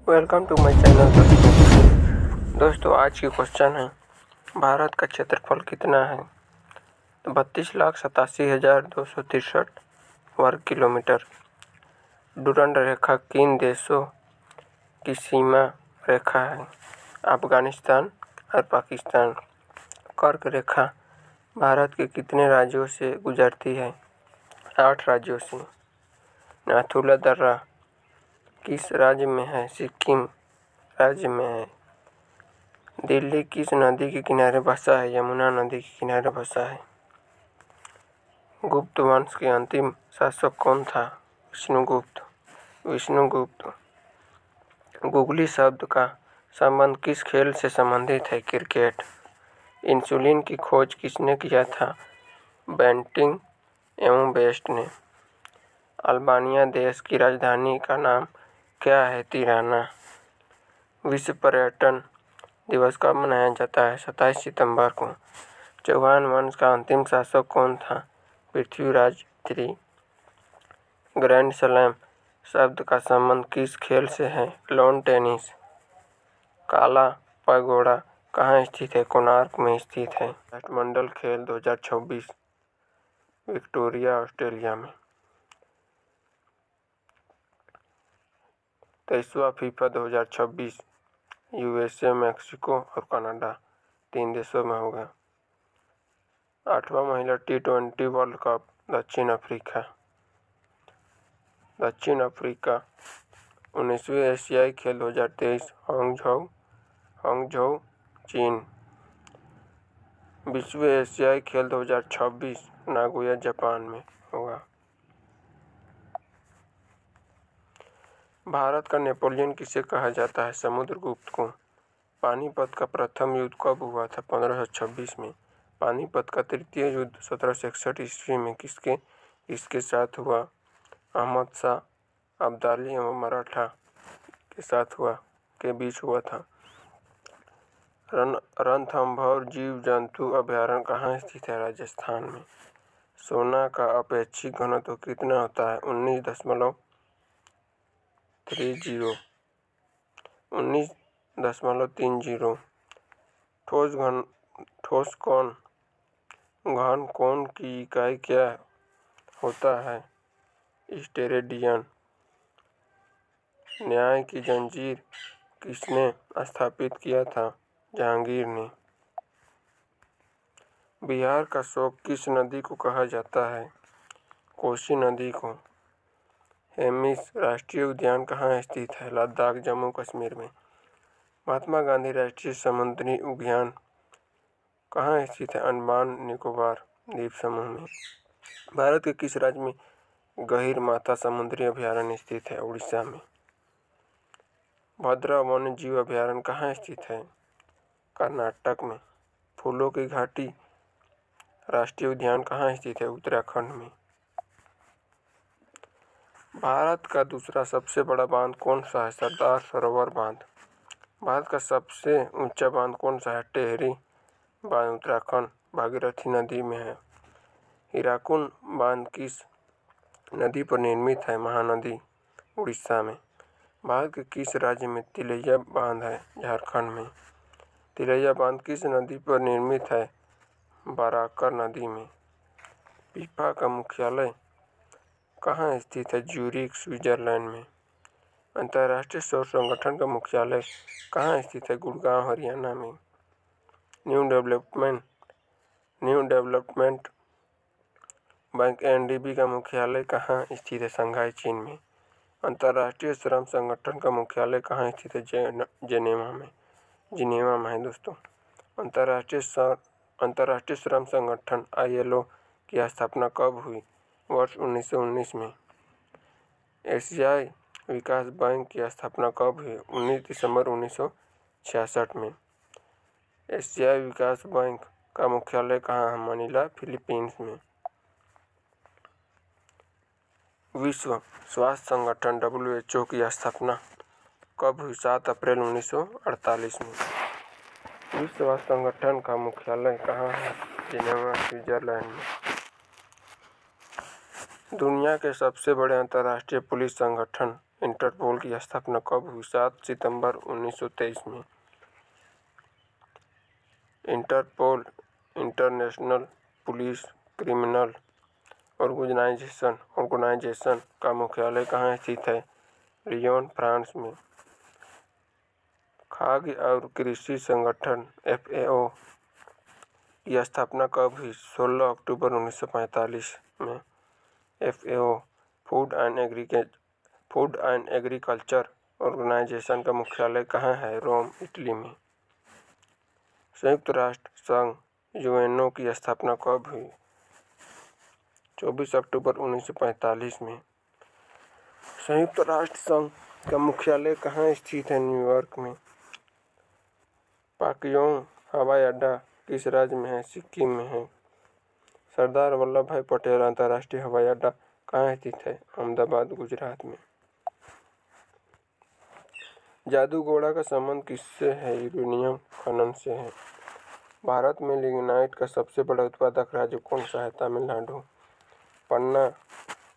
Welcome to my channel. दोस्तों आज की क्वेश्चन है, भारत का क्षेत्रफल कितना है? तो 32,87,263 वर्ग किलोमीटर। डुरंड रेखा किन देशों की सीमा रेखा है? अफगानिस्तान और पाकिस्तान। कर्क रेखा भारत के कितने राज्यों से गुजरती है? 8 राज्यों से। नाथुला दर्रा किस राज्य में है? सिक्किम राज्य में है। दिल्ली किस नदी के किनारे बसा है? यमुना नदी के किनारे बसा है। गुप्त वंश के अंतिम शासक कौन था? विष्णुगुप्त। गूगली शब्द का संबंध किस खेल से संबंधित है? क्रिकेट। इंसुलिन की खोज किसने किया था? बेंटिंग एवं बेस्ट ने। अल्बानिया देश की राजधानी का नाम क्या है? तिराना। विश्व पर्यटन दिवस कब मनाया जाता है? 27 सितंबर को। चौहान वंश का अंतिम शासक कौन था? पृथ्वीराज III। ग्रैंड स्लैम शब्द का संबंध किस खेल से है? Lawn tennis. काला पैगोडा कहाँ स्थित है? कोणार्क में स्थित है। राष्ट्रमंडल खेल 2026 विक्टोरिया ऑस्ट्रेलिया में। 23वां फीफा 2026 USA, मैक्सिको और कनाडा 3 देशों में होगा। 8वां महिला T20 वर्ल्ड कप दक्षिण अफ्रीका। 19वीं एशियाई खेल 2023 हांगझोउ चीन। 20वें एशियाई खेल 2026 नागोया जापान में होगा। भारत का नेपोलियन किसे कहा जाता है? समुद्रगुप्त को। पानीपत का प्रथम युद्ध कब हुआ था? 1526 में। पानीपत का तृतीय युद्ध 1761 ईस्वी में किसके साथ हुआ? अहमद शाह अब्दाली एवं मराठा के बीच हुआ था। रणथंभौर जीव जंतु अभयारण्य कहाँ स्थित है? राजस्थान में। सोना का अपेक्षिक घनत्व कितना होता है? 19.30। ठोस घन कोण की इकाई क्या होता है? स्टेरेडियन। न्याय की जंजीर किसने स्थापित किया था? जहांगीर ने। बिहार का शोक किस नदी को कहा जाता है? कोसी नदी को। हेमिस राष्ट्रीय उद्यान कहाँ स्थित है? लद्दाख जम्मू कश्मीर में। महात्मा गांधी राष्ट्रीय समुद्री उद्यान कहाँ स्थित है? अंडमान निकोबार द्वीप समूह में। भारत के किस राज्य में गहीरमाथा समुद्री अभयारण्य स्थित है? उड़ीसा में। भद्रा वन्य जीव अभयारण्य कहाँ स्थित है? कर्नाटक में। फूलों की घाटी राष्ट्रीय उद्यान कहाँ स्थित है? उत्तराखंड में। भारत का दूसरा सबसे बड़ा बांध कौन सा है? सरदार सरोवर बांध। भारत का सबसे ऊंचा बांध कौन सा है? टेहरी बांध उत्तराखंड भागीरथी नदी में है। हीराकुंड बांध किस नदी पर निर्मित है? महानदी उड़ीसा में। भारत के किस राज्य में तिलैया बांध है? झारखंड में। तिलैया बांध किस नदी पर निर्मित है? बाराकर नदी में। फीफा का मुख्यालय कहाँ स्थित है? ज्यूरिख स्विट्जरलैंड में। अंतर्राष्ट्रीय सौर संगठन का मुख्यालय कहाँ स्थित है? गुड़गांव हरियाणा में। न्यू डेवलपमेंट बैंक NDB का मुख्यालय कहाँ स्थित है? शंघाई चीन में। अंतर्राष्ट्रीय श्रम संगठन का मुख्यालय कहाँ स्थित है? जिनेवा में है दोस्तों। अंतर्राष्ट्रीय श्रम संगठन ILO की स्थापना कब हुई? वर्ष 1919 में। एशियाई विकास बैंक की स्थापना कब हुई? 19 दिसंबर 1966 में। एशियाई विकास बैंक का मुख्यालय कहाँ है? मनीला फिलीपींस में। विश्व स्वास्थ्य संगठन WHO की स्थापना कब हुई? 7 अप्रैल 1948 में। विश्व स्वास्थ्य संगठन का मुख्यालय कहाँ है? जिनेवा स्विट्जरलैंड में। दुनिया के सबसे बड़े अंतर्राष्ट्रीय पुलिस संगठन इंटरपोल की स्थापना कब हुई? 7 सितंबर 1923 में। Interpol international police criminal organisation का मुख्यालय कहाँ स्थित है? लियोन, फ्रांस में। खाद्य और कृषि संगठन FAO की स्थापना कब हुई? 16 अक्टूबर 1945 में। FAO food and agriculture organisation का मुख्यालय कहाँ है? रोम, इटली में। संयुक्त राष्ट्र संघ UNO की स्थापना कब हुई? 24 अक्टूबर 1945 में। संयुक्त राष्ट्र संघ का मुख्यालय कहाँ स्थित है? न्यूयॉर्क में। पाक्योंग हवाई अड्डा किस राज्य में है? सिक्किम में है। सरदार वल्लभ भाई पटेल अंतर्राष्ट्रीय हवाई अड्डा कहाँ स्थित है? अहमदाबाद, गुजरात में। जादूगोड़ा का संबंध किससे है? यूरेनियम खनन से है। भारत में लिग्नाइट का सबसे बड़ा उत्पादक राज्य कौन सा है? तमिलनाडु। पन्ना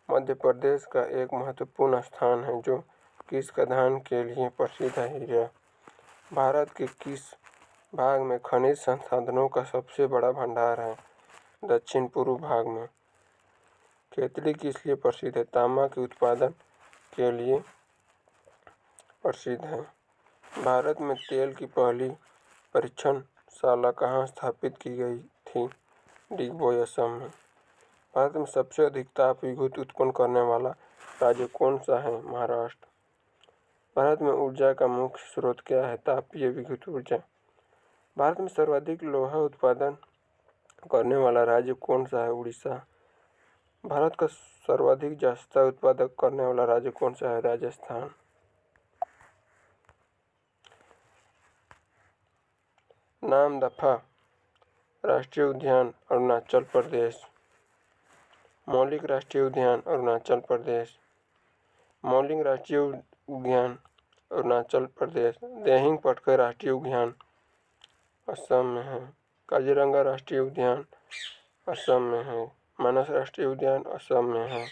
मध्य प्रदेश का एक महत्वपूर्ण स्थान है जो किस खदान के लिए प्रसिद्ध है? हीरा। भारत के किस भाग में खनिज संसाधनों का सबसे बड़ा भंडार है? दक्षिण पूर्व भाग में। खेतड़ी किस लिए प्रसिद्ध है? तांबा के उत्पादन के लिए प्रसिद्ध है। भारत में तेल की पहली परीक्षणशाला कहाँ स्थापित की गई थी? डिगबोई, असम में। भारत में सबसे अधिक ताप विद्युत उत्पन्न करने वाला राज्य कौन सा है? महाराष्ट्र। भारत में ऊर्जा का मुख्य स्रोत क्या है? तापीय विद्युत ऊर्जा। भारत में सर्वाधिक लोहा उत्पादन करने वाला राज्य कौन सा है? उड़ीसा। भारत का सर्वाधिक जस्ता उत्पादन करने वाला राज्य कौन सा है? राजस्थान। नामदफा राष्ट्रीय उद्यान अरुणाचल प्रदेश। मौलिक राष्ट्रीय उद्यान अरुणाचल प्रदेश। मौलिक राष्ट्रीय उद्यान अरुणाचल प्रदेश। दिहिंग पटकाई राष्ट्रीय उद्यान असम में है। काजीरंगा राष्ट्रीय उद्यान असम में है। मानस राष्ट्रीय उद्यान असम में है।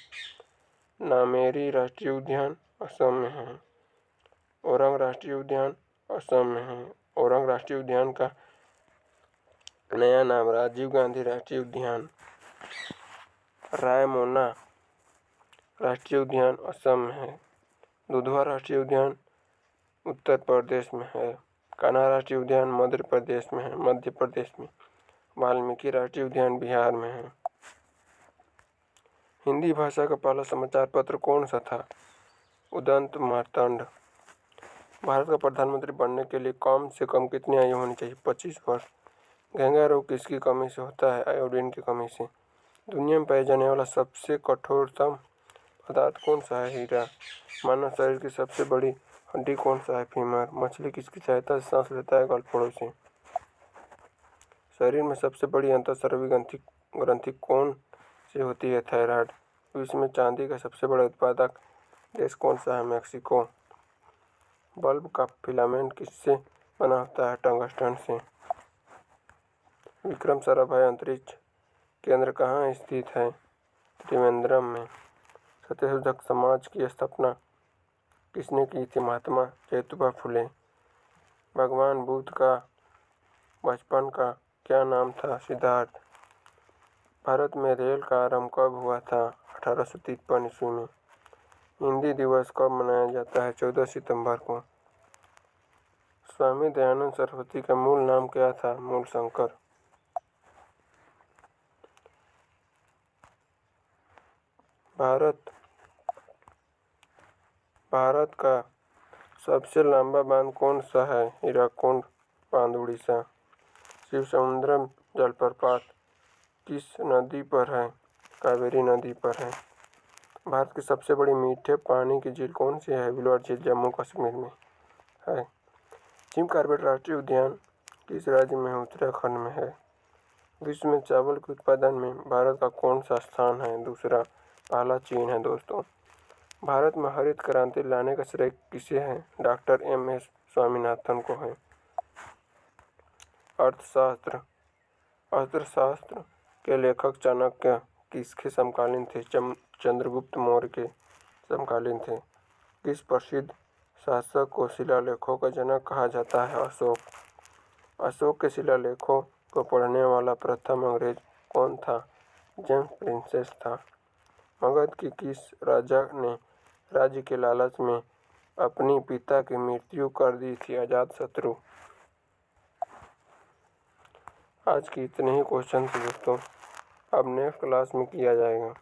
नामेरी राष्ट्रीय उद्यान असम में है। ओरंग राष्ट्रीय उद्यान असम में है। ओरंग राष्ट्रीय उद्यान का नया नाम राजीव गांधी राष्ट्रीय उद्यान। रायमोना राष्ट्रीय उद्यान असम में है। दुधवा राष्ट्रीय उद्यान उत्तर प्रदेश में है। कान्हा राष्ट्रीय उद्यान मध्य प्रदेश में। वाल्मीकि राष्ट्रीय उद्यान बिहार में है। हिंदी भाषा का पहला समाचार पत्र कौन सा था? उदंत मार्तंड। भारत का प्रधानमंत्री बनने के लिए कम से कम कितनी आयु होनी चाहिए? 25 वर्ष। घेंघा रोग किसकी कमी से होता है? आयोडीन की कमी से। दुनिया में पाए जाने वाला सबसे कठोरतम पदार्थ कौन सा है? हीरा। मानव शरीर की सबसे बड़ी हड्डी कौन सा है? फीमर। मछली किसकी सहायता से सांस लेता है? गलफड़ों से। शरीर में सबसे बड़ी अंतःस्रावी ग्रंथि कौन सी होती है? थायराइड। विश्व में चांदी का सबसे बड़ा उत्पादक देश कौन सा है? मैक्सिको। बल्ब का फिलामेंट किससे बना होता है? टंगस्टन से। विक्रम साराभाई अंतरिक्ष केंद्र कहाँ स्थित है? त्रिवेंद्रम में। सत्यशोधक समाज की स्थापना किसने की थी? महात्मा ज्योतिबा फुले। भगवान बुद्ध का बचपन का क्या नाम था? सिद्धार्थ। भारत में रेल का आरंभ कब हुआ था? 1853 ईस्वी में। हिंदी दिवस कब मनाया जाता है? 14 सितंबर को। स्वामी दयानंद सरस्वती का मूल नाम क्या था? मूलशंकर। भारत का सबसे लंबा बांध कौन सा है? हीराकुंड बांध, उड़ीसा। शिव समुद्रम जलप्रपात किस नदी पर है? कावेरी नदी पर है। भारत की सबसे बड़ी मीठे पानी की झील कौन सी है? व्लर झील, जम्मू कश्मीर में है। जिम कॉर्बेट राष्ट्रीय उद्यान किस राज्य में है? उत्तराखंड में है। विश्व में चावल के उत्पादन में भारत का कौन सा स्थान है? दूसरा। पहला चीन है। दोस्तों, भारत में हरित क्रांति लाने का श्रेय किसे है? Doctor M.S. स्वामीनाथन को है। अर्थशास्त्र के लेखक चाणक्य किसके समकालीन थे? चंद्रगुप्त मौर्य के समकालीन थे। किस प्रसिद्ध शासक को शिलालेखों का जनक कहा जाता है? अशोक। अशोक के शिलालेखों को पढ़ने वाला प्रथम अंग्रेज कौन था? जेम्स प्रिंसेप था। मगध के किस राजा ने राज्य के लालच में अपनी पिता की मृत्यु कर दी थी? अजातशत्रु। आज की इतने ही क्वेश्चन थे दोस्तों, अब नेक्स्ट क्लास में किया जाएगा।